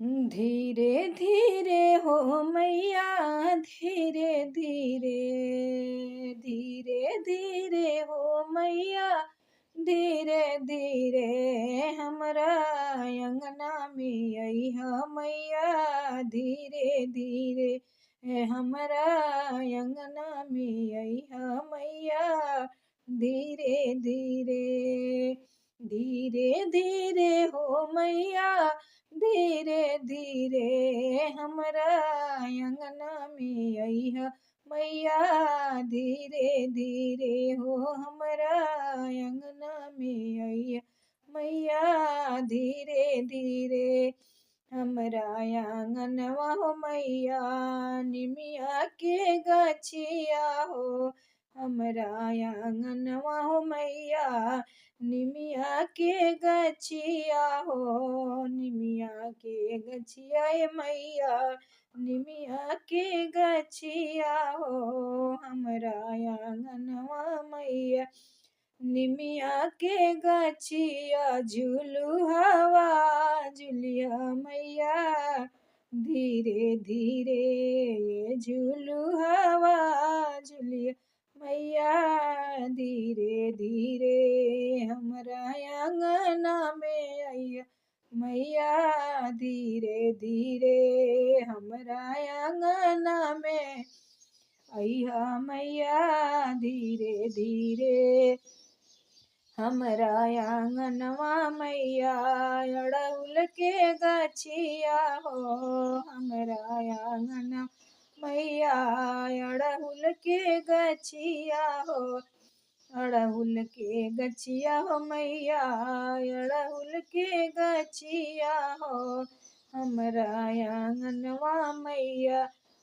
धीरे धीरे हो मैया धीरे धीरे, धीरे धीरे हो मैया धीरे धीरे, हमरा अंगना में अइहा मैया धीरे धीरे, हमरा अंगना में अइहा मैया धीरे धीरे, धीरे धीरे हो मैया धीरे धीरे, हमरा अंगना में अइहा मैया धीरे धीरे हो, हमरा अंगना में अइहा मैया धीरे धीरे, हमरा आंगनवा हो मैया निमिया के गछिया हो, हमरा आंगनवा हो मैया निमिया के गछिया हो, निमिया के गछिया मैया निमिया के गछिया हो, हमरा आंगनवा मैया निमिया के गछिया, झुलुहवा झुलिया मैया धीरे धीरे, ये झुलुहवा झुलिया मैया धीरे धीरे, हमरा अंगना में अइहा मैया धीरे धीरे, हमरा अंगना में अइहा मैया धीरे धीरे, हमरा आंगनवा मैया अड़हुल के गछिया हो, हमरा आंगनवा मैया अड़हुल के गछिया हो, अड़हुल के गछिया हो मैया अड़हुल के गछिया हो, हमरा आंगनवा मैया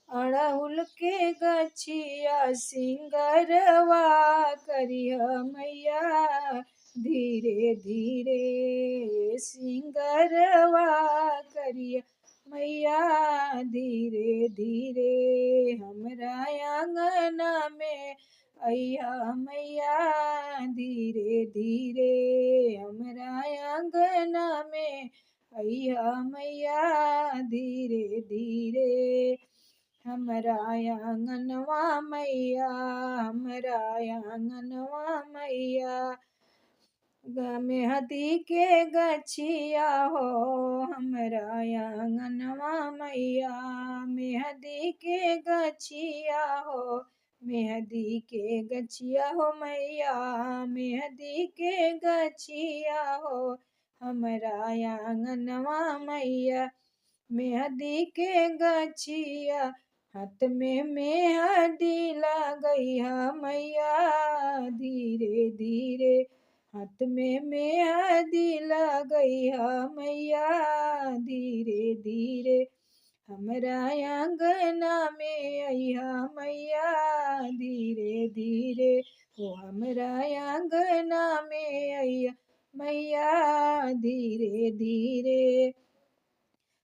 अड़हुल के गछिया, सिंगरवा करिहा मैया धीरे धीरे, सिंगरवा करिया मैया धीरे धीरे, हमरा आंगना में अइहा मैया धीरे धीरे, हमरा आंगना में अइहा मैया धीरे धीरे, हमरा आंगनवा मैया, हमरा आंगनवा मैया मेहदी के गछिया हो, हमरा आंगनवा मैया मेहदी के गछिया हो, मेहदी के गछिया हो मैया मेहदी के गछिया हो, हमरा आंगनवा मैया मेहदी के गछिया, हाथ में मेहदी लगइहा मैया धीरे धीरे, हाथ में मेहदी लगइहा मैया धीरे धीरे, हमरा अंगना में अइहा मैया धीरे धीरे, हो हमरा अंगना में अइहा मैया धीरे धीरे,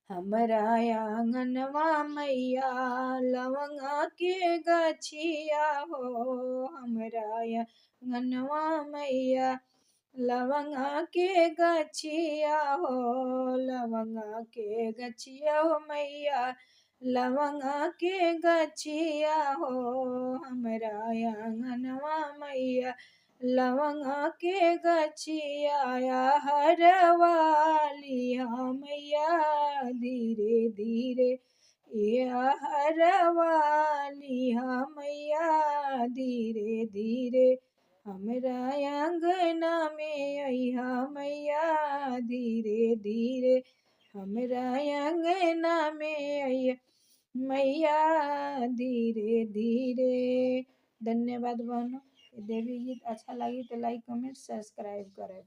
हमरा आंगनवा मैया लवंगा के गछिया हो, हमरा आंगनवा मैया लवंगा के गछिया हो, लवंगा के गछिया हो मैया लवंगा के गछिया हो, हमरा आंगनवा मैया लवंगा के गछिया, हरवा लिहा मैया धीरे धीरे, ये हरवा लिहा मैया धीरे धीरे, हमरा अंगना में अइहा मैया धीरे धीरे, हमरा अंगना में अइहा मैया धीरे धीरे। धन्यवाद बहनों। देवी गीत अच्छा लगी तो लाइक कमेंट सब्सक्राइब करें।